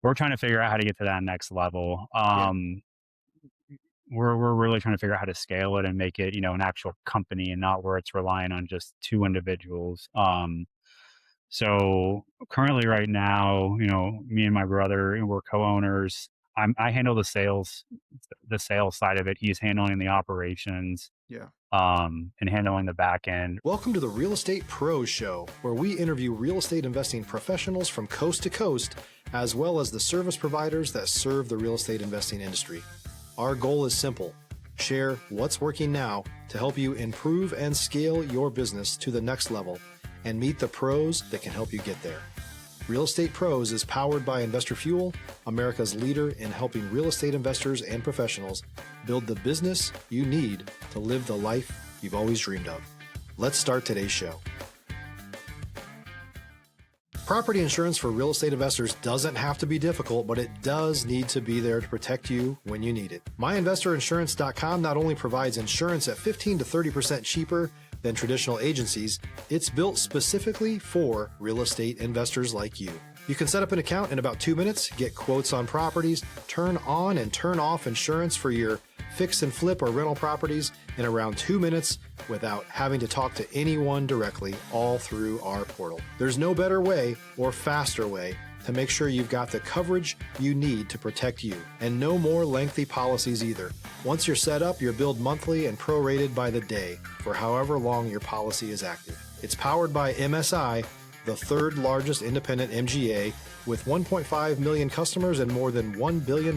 we're trying to figure out how to get to that next level. Yeah. We're really trying to figure out how to scale it and make it, an actual company and not where it's relying on just two individuals. So currently right now, me and my brother, we're co-owners. I handle the sales side of it. He's handling the operations, Yeah. and handling the back end. Welcome to the Real Estate Pros Show, where we interview real estate investing professionals from coast to coast, as well as the service providers that serve the real estate investing industry. Our goal is simple: share what's working now to help you improve and scale your business to the next level and meet the pros that can help you get there. Real Estate Pros is powered by Investor Fuel, America's leader in helping real estate investors and professionals build the business you need to live the life you've always dreamed of. Let's start today's show. Property insurance for real estate investors doesn't have to be difficult, but it does need to be there to protect you when you need it. MyInvestorInsurance.com not only provides insurance at 15 to 30% cheaper than traditional agencies, it's built specifically for real estate investors like you. You can set up an account in about 2 minutes, get quotes on properties, turn on and turn off insurance for your fix and flip or rental properties in around 2 minutes without having to talk to anyone directly, all through our portal. There's no better way or faster way to make sure you've got the coverage you need to protect you, and no more lengthy policies either. Once you're set up, you're billed monthly and prorated by the day for however long your policy is active. It's powered by MSI, the third largest independent MGA, with 1.5 million customers and more than $1 billion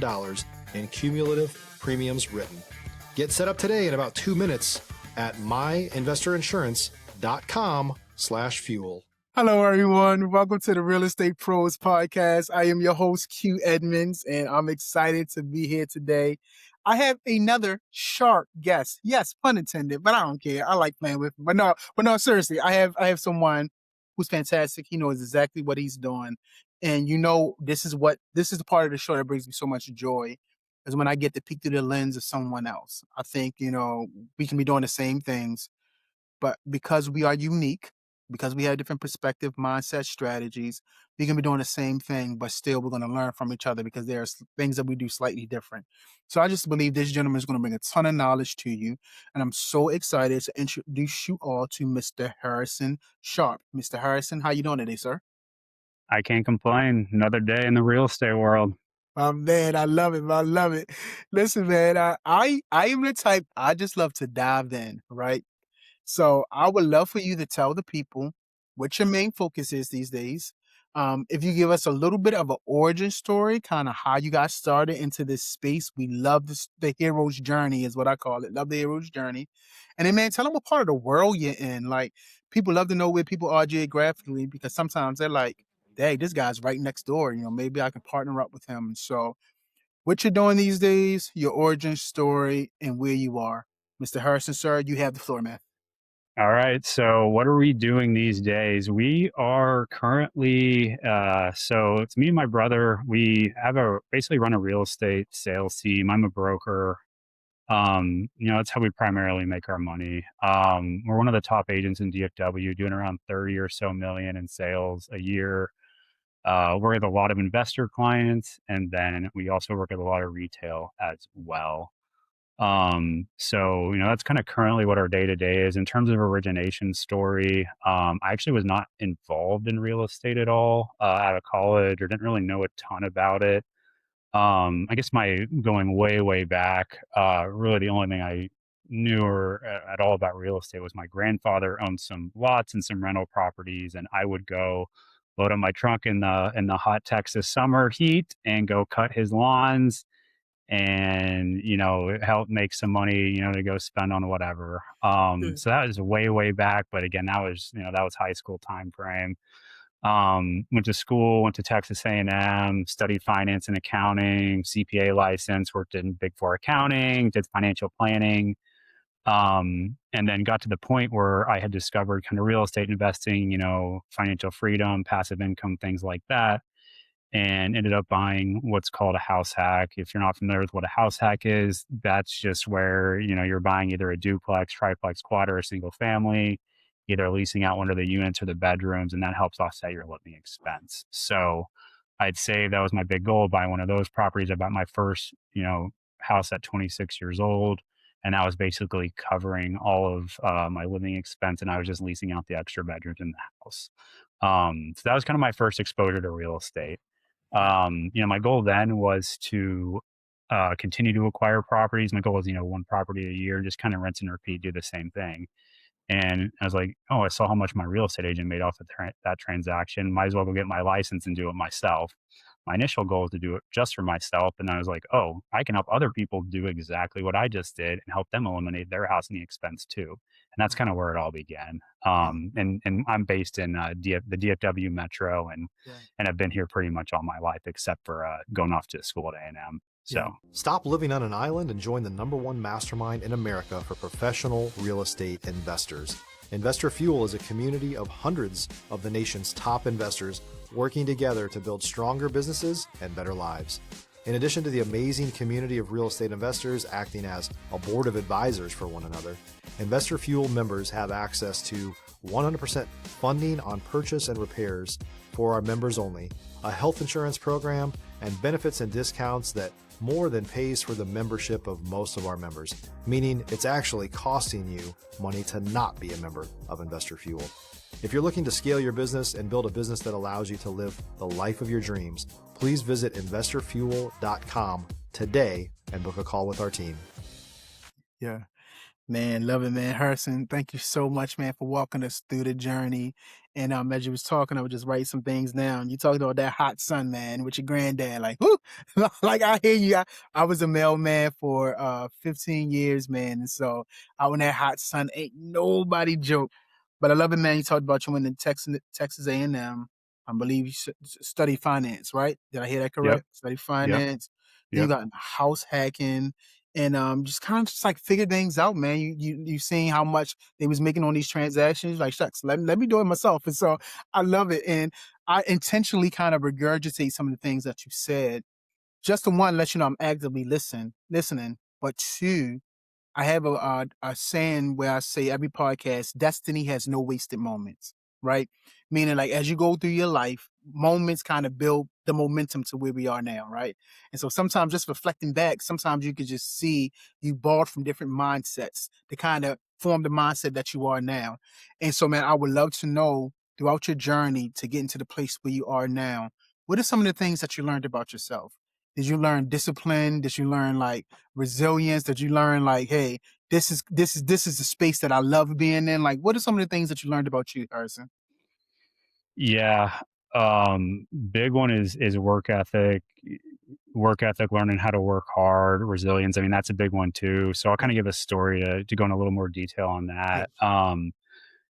in cumulative premiums written. Get set up today in about 2 minutes at myinvestorinsurance.com/fuel. Hello, everyone. Welcome to the Real Estate Pros Podcast. I am your host, Q Edmonds, and I'm excited to be here today. I have another sharp guest. Yes, pun intended, but I don't care. I like playing with him. But no, seriously, I have someone who's fantastic. He knows exactly what he's doing. And this is the part of the show that brings me so much joy, is when I get to peek through the lens of someone else. I think, we can be doing the same things, but because we are unique, because we have different perspective, mindset, strategies, we can be doing the same thing, but still we're going to learn from each other because there's things that we do slightly different. So I just believe this gentleman is going to bring a ton of knowledge to you. And I'm so excited to introduce you all to Mr. Harrison Sharp. Mr. Harrison, how you doing today, sir? I can't complain. Another day in the real estate world. Man, I love it. I love it. Listen, man, I am the type, I just love to dive in, right? So I would love for you to tell the people what your main focus is these days. If you give us a little bit of an origin story, kind of how you got started into this space. We love the hero's journey is what I call it. Love the hero's journey. And then, man, tell them what part of the world you're in. Like, people love to know where people are geographically, because sometimes they're like, hey, this guy's right next door. Maybe I can partner up with him. So what you're doing these days, your origin story, and where you are. Mr. Harrison, sir, you have the floor, man. All right. So what are we doing these days? We are currently, so it's me and my brother. We have basically run a real estate sales team. I'm a broker. That's how we primarily make our money. We're one of the top agents in DFW, doing around 30 or so million in sales a year. Work with a lot of investor clients, and then we also work with a lot of retail as well. So that's kind of currently what our day to day is in terms of origination story. I actually was not involved in real estate at all out of college, or didn't really know a ton about it. I guess my going way back, really the only thing I knew or at all about real estate was my grandfather owned some lots and some rental properties, and I would go load up my trunk in the hot Texas summer heat and go cut his lawns and help make some money to go spend on whatever. Yeah. So that was way back, but again, that was high school time frame. Went to school, went to Texas A&M, studied finance and accounting, CPA license, worked in Big Four accounting, did financial planning, and then got to the point where I had discovered kind of real estate investing, financial freedom, passive income, things like that, and ended up buying what's called a house hack. If you're not familiar with what a house hack is, that's just where, you're buying either a duplex, triplex, quad, or a single family, either leasing out one of the units or the bedrooms, and that helps offset your living expense. So I'd say that was my big goal, buy one of those properties. I bought my first, house at 26 years old, and that was basically covering all of my living expense, and I was just leasing out the extra bedrooms in the house. So that was kind of my first exposure to real estate. Yeah. My goal then was to continue to acquire properties. My goal was, one property a year, just kind of rinse and repeat, do the same thing. And I was like, oh, I saw how much my real estate agent made off of that transaction. Might as well go get my license and do it myself. My initial goal was to do it just for myself. And I was like, oh, I can help other people do exactly what I just did and help them eliminate their housing expense too. And that's kind of where it all began. Yeah. And I'm based in the DFW Metro, Yeah. and I've been here pretty much all my life, except for going off to school at A&M. Yeah. So Stop living on an island and join the #1 mastermind in America for professional real estate investors. Investor Fuel is a community of hundreds of the nation's top investors working together to build stronger businesses and better lives. In addition to the amazing community of real estate investors acting as a board of advisors for one another, Investor Fuel members have access to 100% funding on purchase and repairs for our members only, a health insurance program, and benefits and discounts that more than pays for the membership of most of our members, meaning it's actually costing you money to not be a member of Investor Fuel. If you're looking to scale your business and build a business that allows you to live the life of your dreams, please visit investorfuel.com today and book a call with our team. Yeah. Man, love it, man. Harrison, thank you so much, man, for walking us through the journey. And as you was talking, I was just writing some things down. You talked about that hot sun, man, with your granddad. Like, whoo, like I hear you. I was a mailman for 15 years, man. And so out in that hot sun, ain't nobody joke. But I love it, man. You talked about you went to Texas A&M. I believe you study finance, right? Did I hear that yep, correct? Study yep, finance. Then you yep. got house hacking and just kind of just like figure things out, man. You seeing how much they was making on these transactions, like shucks, let me do it myself. And so I love it. And I intentionally kind of regurgitate some of the things that you said, just to one, let you know I'm actively listening, but two, I have a saying where I say every podcast, destiny has no wasted moments, right? Meaning like as you go through your life, moments kind of build the momentum to where we are now, right? And so sometimes just reflecting back, sometimes you could just see you borrowed from different mindsets to kind of form the mindset that you are now. And so, man, I would love to know throughout your journey to get into the place where you are now, what are some of the things that you learned about yourself? Did you learn discipline? Did you learn like resilience? Did you learn like, hey, this is the space that I love being in? Like, what are some of the things that you learned about you, Harrison? Yeah. Big one is work ethic, learning how to work hard, resilience. I mean, that's a big one too. So I'll Yeah, kind of give a story to go in a little more detail on yeah,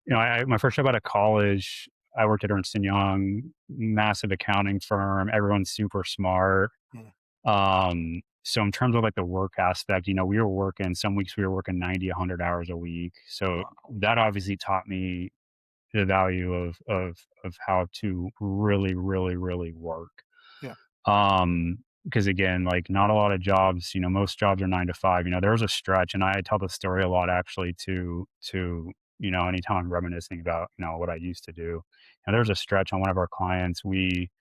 that. My first job out of college, I worked at Ernst& Young, massive accounting firm. Everyone's super smart. yeah. So in terms of like the work aspect, some weeks we were working 90, 100 hours a week. So Wow. that obviously taught me the value of how to really, really, really work. Yeah, Because again, like not a lot of jobs, most jobs are 9 to 5. There was a stretch, and I tell the story a lot actually to anytime I'm reminiscing about what I used to do. And there was a stretch on one of our clients. We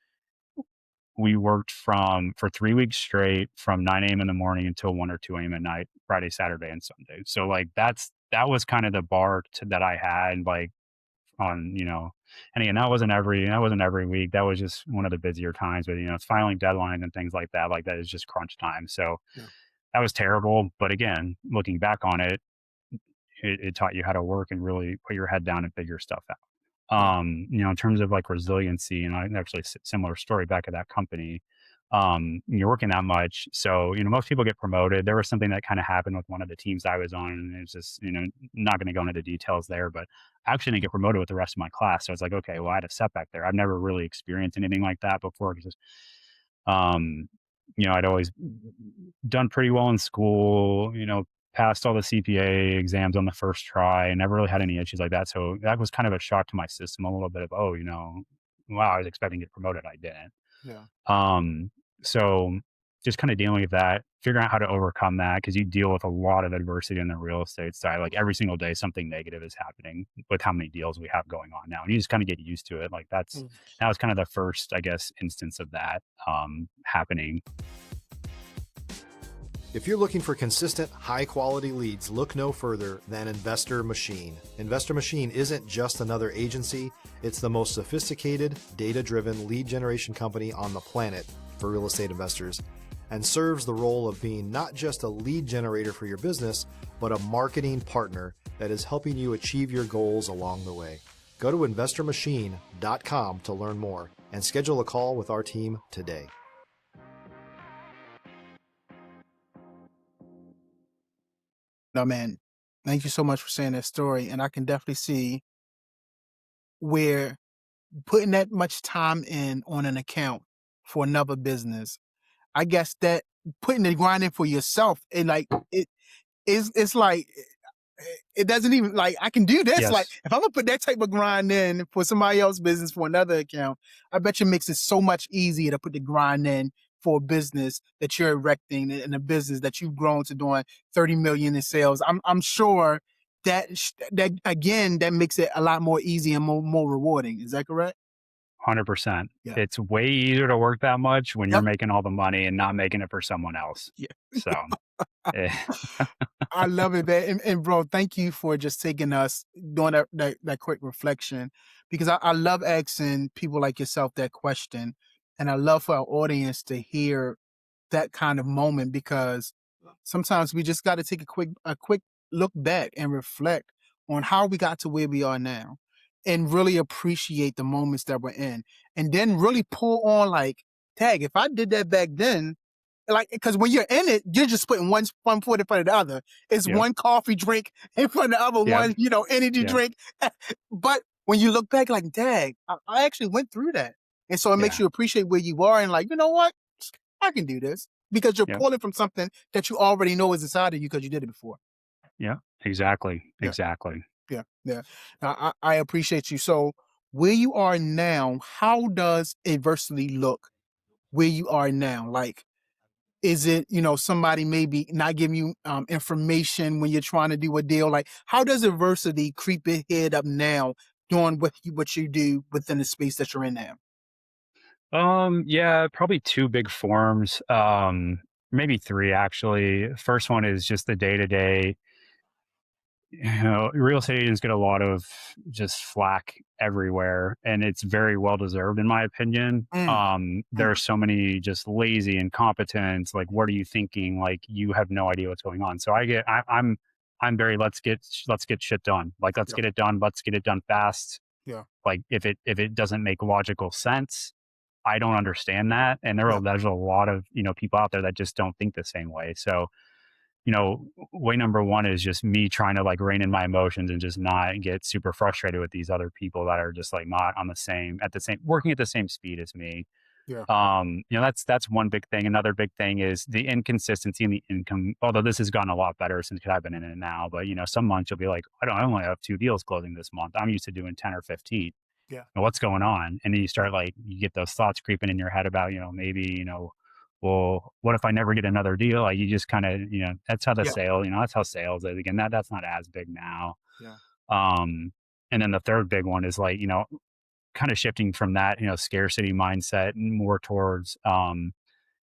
worked for 3 weeks straight from 9 a.m. in the morning until 1 or 2 a.m. at night, Friday, Saturday, and Sunday. So like that was kind of the bar that I had, like on, and again, that wasn't every week. That was just one of the busier times, but it's filing deadlines and things like that. Like that is just crunch time. So yeah, that was terrible. But again, looking back on it, it taught you how to work and really put your head down and figure stuff out. yeah, In terms of like resiliency, actually similar story back at that company. You're working that much. So, most people get promoted. There was something that kind of happened with one of the teams I was on, and it's just, not going to go into the details there, but I actually didn't get promoted with the rest of my class. So it's like, okay, well, I had a setback there. I've never really experienced anything like that before. Because, um, I'd always done pretty well in school, passed all the CPA exams on the first try and never really had any issues like that. So that was kind of a shock to my system, a little bit of, oh, wow, I was expecting to get promoted. I didn't. yeah, Um, so just kind of dealing with that, figuring out how to overcome that because you deal with a lot of adversity in the real estate side. Like every single day, something negative is happening with how many deals we have going on now, and you just kind of get used to it. Like that was kind of the first, I guess, instance of that happening. If you're looking for consistent, high-quality leads, look no further than Investor Machine. Investor Machine isn't just another agency. It's the most sophisticated, data-driven lead generation company on the planet for real estate investors, and serves the role of being not just a lead generator for your business, but a marketing partner that is helping you achieve your goals along the way. Go to investormachine.com to learn more and schedule a call with our team today. No, man, thank you so much for sharing that story. And I can definitely see where putting that much time in on an account for another business, I guess that putting the grind in for yourself, and like it's like it doesn't even like I can do this. Like Yes, if I'm gonna put that type of grind in for somebody else's business for another account, I bet you it makes it so much easier to put the grind in for a business that you're erecting and a business that you've grown to doing 30 million in sales. I'm sure that again that makes it a lot more easy and more rewarding. Is that correct? 100%. Yeah. It's way easier to work that much when you're Yep. making all the money and not making it for someone else. Yeah. So, eh, I love it, man. And bro, thank you for just taking us doing that quick reflection because I love asking people like yourself that question. And I love for our audience to hear that kind of moment because sometimes we just got to take a quick look back and reflect on how we got to where we are now and really appreciate the moments that we're in. And then really pull on like, tag, if I did that back then, like because when you're in it, you're just putting one foot in front of the other. It's yep, one coffee drink in front of the other yep, one, energy yep, drink. But when you look back, like, dang, I actually went through that, and so it makes yeah, you appreciate where you are and like, you know what, I can do this because you're yep, pulling from something that you already know is inside of you because you did it before. yep, exactly, Yeah, exactly. yeah, yeah. Now, I appreciate you. So where you are now, how does adversity look where you are now? Like, is it, somebody maybe not giving you information when you're trying to do a deal? Like, how does adversity creep its head up now doing what you do within the space that you're in now? Yeah, probably two big forms. Maybe three actually. First one is just the day to day. Real estate agents get a lot of just flack everywhere, and it's very well deserved, in my opinion. Mm, There are mm, so many just lazy incompetents. Like, what are you thinking? Like, you have no idea what's going on. So I'm very let's get shit done. Like, let's yeah, get it done. Let's get it done fast. yeah, Like, if it doesn't make logical sense, I don't understand that. And yeah, there's a lot of people out there that just don't think the same way. So way number one is just me trying to like rein in my emotions and just not get super frustrated with these other people that are just like not on the same at the same working at the same speed as me. yeah, That's one big thing. Another big thing is the inconsistency in the income. Although this has gotten a lot better since I've been in it now, but some months you'll be like, I only have 2 deals closing this month. I'm used to doing 10 or 15. yeah, What's going on? And then you yeah, start like you get those thoughts creeping in your head about maybe well, what if I never get another deal? Like you just kind of that's how the yeah, sale that's how sales is. Again, that's not as big now. yeah, um and then the third big one is like kind of shifting from that scarcity mindset and more towards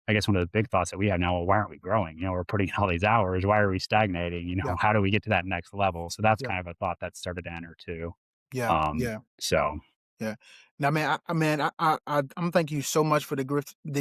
I guess one of the big thoughts that we have now, well, why aren't we growing? We're putting in all these hours, why are we stagnating? yeah, How do we get to that next level? So that's yeah, kind of a thought that started to enter too. yeah, um yeah. so Yeah. Now, man, I'm thank you so much for the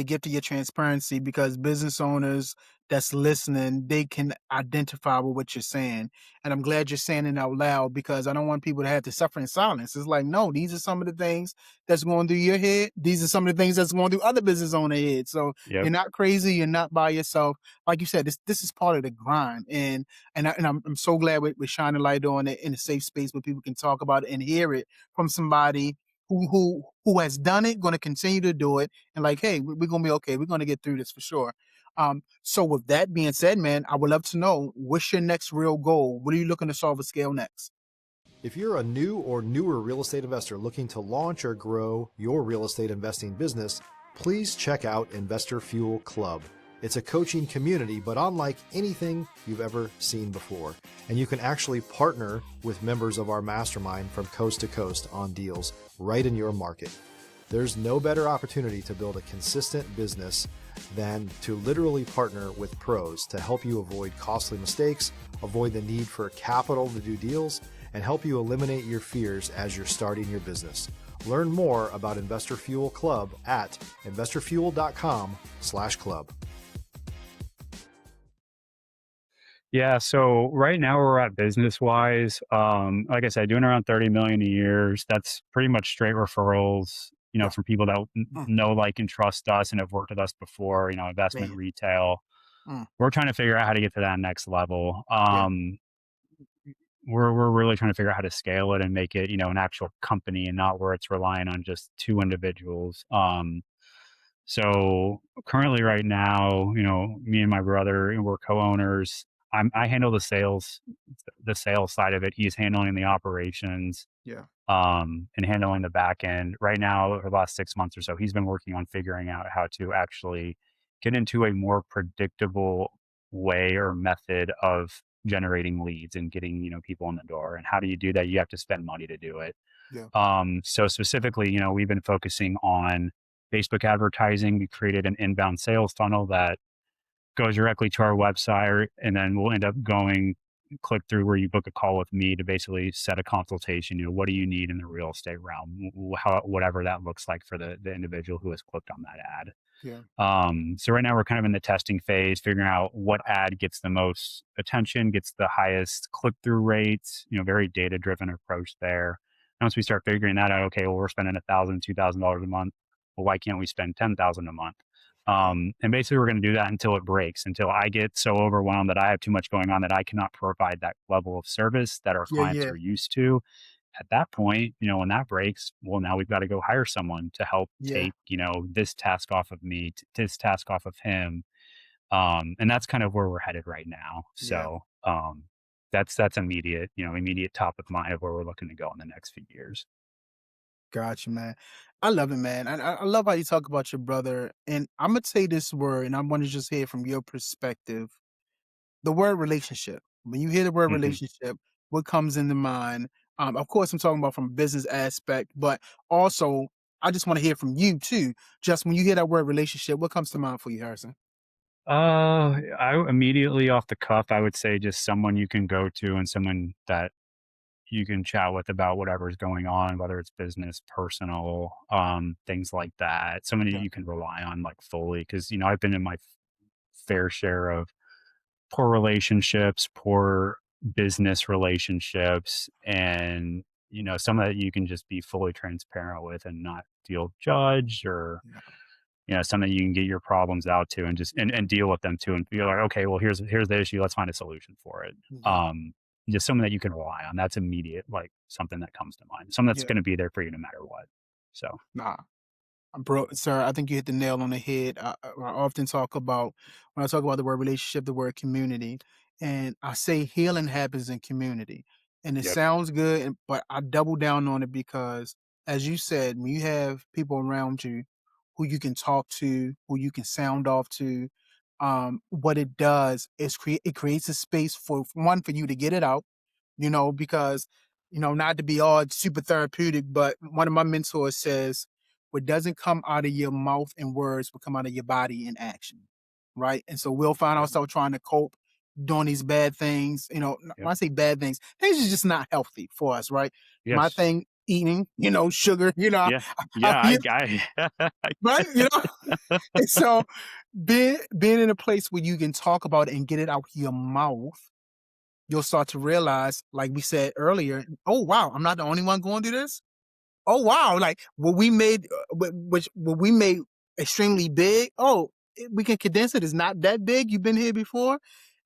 gift of your transparency because business owners that's listening, they can identify with what you're saying. And I'm glad you're saying it out loud because I don't want people to have to suffer in silence. It's like, no, these are some of the things that's going through your head. These are some of the things that's going through other business owner head. So yep, you're not crazy. You're not by yourself. Like you said, this is part of the grind. And I'm so glad we're shining light on it in a safe space where people can talk about it and hear it from somebody who has done it, going to continue to do it, and like, hey, we're going to be okay. We're going to get through this for sure. So with that being said, man, I would love to know what's your next real goal? What are you looking to solve a scale next? If you're a new or newer real estate investor looking to launch or grow your real estate investing business, please check out Investor Fuel Club. It's a coaching community, but unlike anything you've ever seen before. And you can actually partner with members of our mastermind from coast to coast on deals right in your market. There's no better opportunity to build a consistent business than to literally partner with pros to help you avoid costly mistakes, avoid the need for capital to do deals, and help you eliminate your fears as you're starting your business. Learn more about Investor Fuel Club at investorfuel.com/club. Yeah, so right now where we're at business wise, like I said, doing around 30 million a year. That's pretty much straight referrals, Yeah. from people that Mm, know, like, and trust us and have worked with us before, investment, man. retail. Mm, We're trying to figure out how to get to that next level. yeah. We're really trying to figure out how to scale it and make it, an actual company and not where it's relying on just two individuals. So currently right now, me and my brother, we're co-owners. I handle the sales side of it. He's handling the operations, Yeah. and handling the back end. Right now, over the last 6 months or so, he's been working on figuring out how to actually get into a more predictable way or method of generating leads and getting, people in the door. And how do you do that? You have to spend money to do it. Yeah. So specifically, we've been focusing on Facebook advertising. We created an inbound sales funnel that goes directly to our website, and then we'll end up going click through where you book a call with me to basically set a consultation. What do you need in the real estate realm? Whatever that looks like for the individual who has clicked on that ad. Yeah. So right now we're kind of in the testing phase, figuring out what ad gets the most attention, gets the highest click-through rates, very data-driven approach there. And once we start figuring that out, okay, well, we're spending $1,000, $2,000 a month. Well, why can't we spend 10,000 a month? Yeah. And basically we're going to do that until it breaks, until I get so overwhelmed that I have too much going on that I cannot provide that level of service that our Yeah. clients Yeah. are used to. At that point, when that breaks, well, now we've got to go hire someone to help Yeah. take, this task off of me, this task off of him. And that's kind of where we're headed right now. Yeah. So, that's immediate top of mind of where we're looking to go in the next few years. Gotcha, man. I love it, man. I love how you talk about your brother. And I'm gonna say this word, and I want to just hear from your perspective. The word relationship. When you hear the word Mhm. relationship, what comes into mind? Of course, I'm talking about from a business aspect, but also I just want to hear from you too. Just when you hear that word relationship, what comes to mind for you, Harrison? I immediately off the cuff, I would say just someone you can go to and someone that you can chat with about whatever's going on, whether it's business, personal, things like that. Somebody Yeah, you can rely on, like, fully, because I've been in my fair share of poor relationships, poor business relationships, and some that you can just be fully transparent with and not feel judged, or yeah, something you can get your problems out to and just and deal with them too, and be like, okay, well, here's the issue, let's find a solution for it. yeah, um just someone that you can rely on. That's immediate, like, something that comes to mind, someone that's yeah. going to be there for you no matter what. So Nah, bro, sir, I think you hit the nail on the head. I often talk about when I talk about the word relationship, the word community, and I say healing happens in community. And it yep, sounds good, but I double down on it because, as you said, when you have people around you who you can talk to, who you can sound off to, what it does is it creates a space for one for you to get it out, because, not to be all super therapeutic, but one of my mentors says, what doesn't come out of your mouth in words will come out of your body in action. Right. And so we'll find yep, ourselves trying to cope, doing these bad things. yep, When I say bad things are just not healthy for us. Right. My yes, thing, eating, sugar, yeah, I, yeah, I, I right. And so being in a place where you can talk about it and get it out your mouth, you'll start to realize, like we said earlier, oh wow, I'm not the only one going through this. Oh wow, like what we made extremely big. Oh, we can condense it. It's not that big. You've been here before,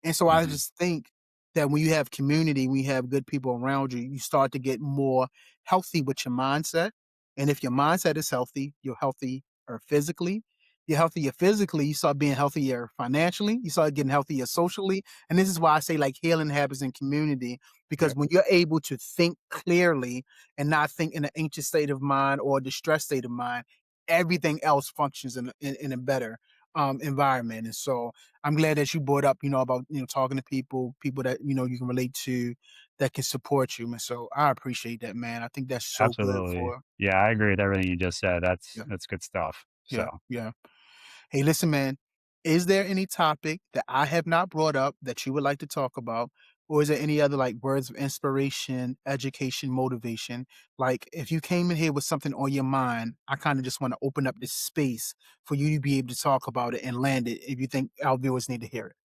and so I Mhm. just think that when you have community, when you have good people around you, you start to get more healthy with your mindset. And if your mindset is healthy, you're healthier physically. You're healthier physically. You start being healthier financially. You start getting healthier socially. And this is why I say like healing happens in community because Yep, when you're able to think clearly and not think in an anxious state of mind or a distressed state of mind, everything else functions in a better environment. And so I'm glad that you brought up, about, talking to people that, you can relate to, that can support you. And so I appreciate that, man. I think that's so good Absolutely. for, Yeah, I agree with everything you just said. yeah, That's good stuff. So, yeah, yeah. Hey, listen, man, is there any topic that I have not brought up that you would like to talk about? Or is there any other like words of inspiration, education, motivation? Like if you came in here with something on your mind, I kind of just want to open up this space for you to be able to talk about it and land it if you think our viewers need to hear it.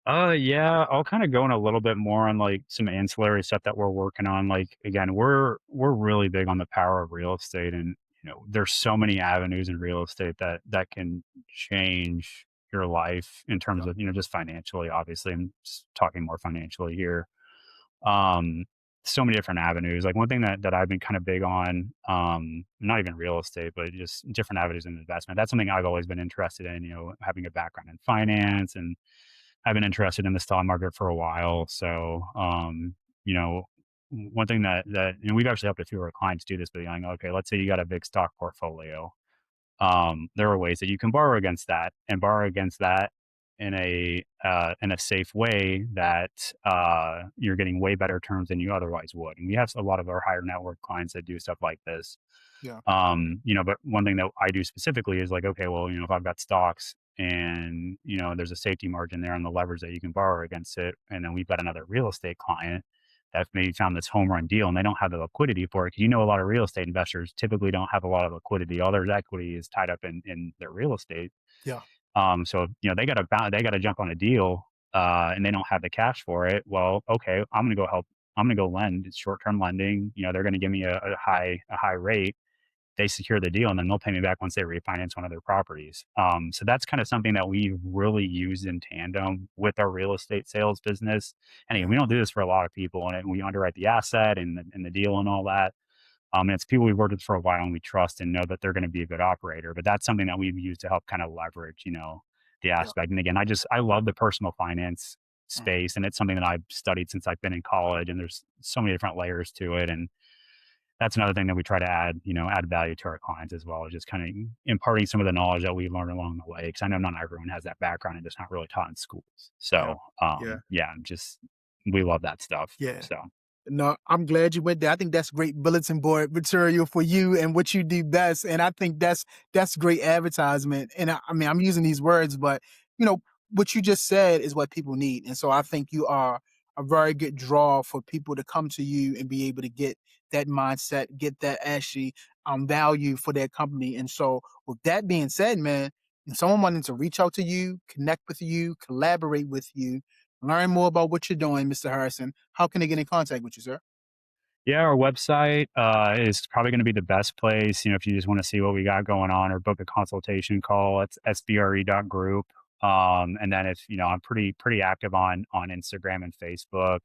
yeah, I'll kind of go in a little bit more on like some ancillary stuff that we're working on. Like again, we're really big on the power of real estate, and there's so many avenues in real estate that can change your life in terms Yeah, of just financially. Obviously, I'm just talking more financially here. Um, so many different avenues. Like one thing that I've been kind of big on, not even real estate, but just different avenues in investment. That's something I've always been interested in. Having a background in finance, and I've been interested in the stock market for a while. So, you know, one thing that we've actually helped a few of our clients do this, but like, okay, let's say you got a big stock portfolio. There are ways that you can borrow against that, and borrow against that in a safe way that you're getting way better terms than you otherwise would. And we have a lot of our higher net worth clients that do stuff like this. yeah, But one thing that I do specifically is like, okay, well, if I've got stocks and, there's a safety margin there on the leverage that you can borrow against it. And then we've got another real estate client that maybe found this home run deal and they don't have the liquidity for it. 'Cause a lot of real estate investors typically don't have a lot of liquidity. All their equity is tied up in their real estate. yeah, So, they got to jump on a deal, and they don't have the cash for it. Well, okay, I'm going to go help. I'm going to go lend. It's short-term lending. They're going to give me a high rate. They secure the deal and then they'll pay me back once they refinance one of their properties. So that's kind of something that we really use in tandem with our real estate sales business. And again, yeah, we don't do this for a lot of people, and we underwrite the asset and the deal and all that. And it's people we've worked with for a while and we trust and know that they're going to be a good operator. But that's something that we've used to help kind of leverage, the yeah. aspect. And again, I love the personal finance Mhm. space, and it's something that I've studied since I've been in college. And there's so many different layers to it, and that's another thing that we try to add value to our clients as well, is just kind of imparting some of the knowledge that we learned along the way. Because I know not everyone has that background and it's not really taught in schools. Yeah, So, yeah, yeah, just we love that stuff. yeah. So, No, I'm glad you went there. I think that's great bulletin board material for you and what you do best. And I think that's great advertisement. And I mean, I'm using these words, but you know, what you just said is what people need. And so I think you are a very good draw for people to come to you and be able to get that mindset, get that actually value for their company. And so with that being said, man, if someone wanted to reach out to you, connect with you, collaborate with you, learn more about what you're doing, Mr. Harrison, how can they get in contact with you, sir? yeah, our website is probably going to be the best place. If you just want to see what we got going on or book a consultation call, it's sbre.group. And then if I'm pretty active on Instagram and Facebook.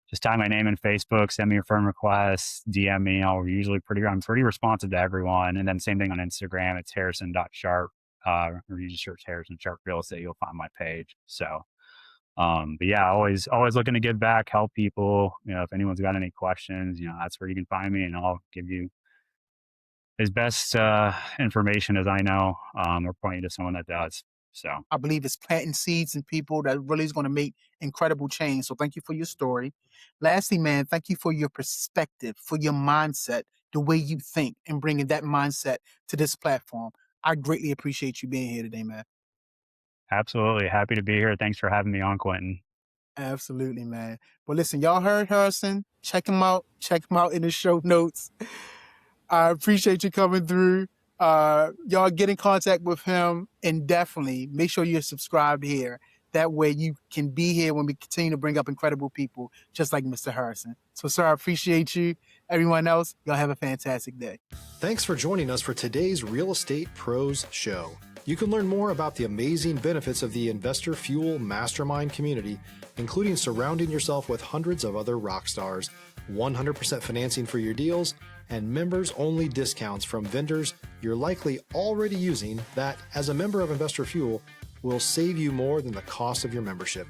Just type my name in Facebook, send me your friend request, DM me. I'm pretty responsive to everyone. And then same thing on Instagram. It's harrison.sharp. Or you just search Harrison Sharp Real Estate, you'll find my page. So, but yeah, always looking to give back, help people. If anyone's got any questions, that's where you can find me, and I'll give you as best information as I know, or point you to someone that does. So, I believe it's planting seeds in people that really is going to make incredible change. So thank you for your story. Lastly, man, thank you for your perspective, for your mindset, the way you think, and bringing that mindset to this platform. I greatly appreciate you being here today, man. absolutely happy to be here. Thanks for having me on, Quentin. Absolutely, man. Well, listen, y'all heard Harrison. Check him out. Check him out in the show notes. I appreciate you coming through. Y'all get in contact with him and definitely make sure you're subscribed here. That way you can be here when we continue to bring up incredible people just like Mr. Harrison. So, sir, I appreciate you. Everyone else, y'all have a fantastic day. Thanks for joining us for today's Real Estate Pros Show. You can learn more about the amazing benefits of the Investor Fuel Mastermind community, including surrounding yourself with hundreds of other rock stars, 100% financing for your deals, and members-only discounts from vendors you're likely already using that, as a member of Investor Fuel, will save you more than the cost of your membership.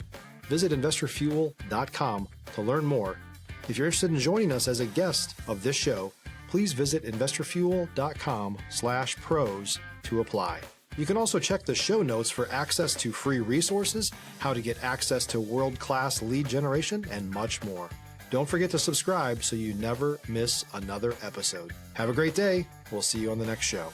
Visit investorfuel.com to learn more. If you're interested in joining us as a guest of this show, please visit investorfuel.com/pros to apply. You can also check the show notes for access to free resources, how to get access to world-class lead generation, and much more. Don't forget to subscribe so you never miss another episode. Have a great day. We'll see you on the next show.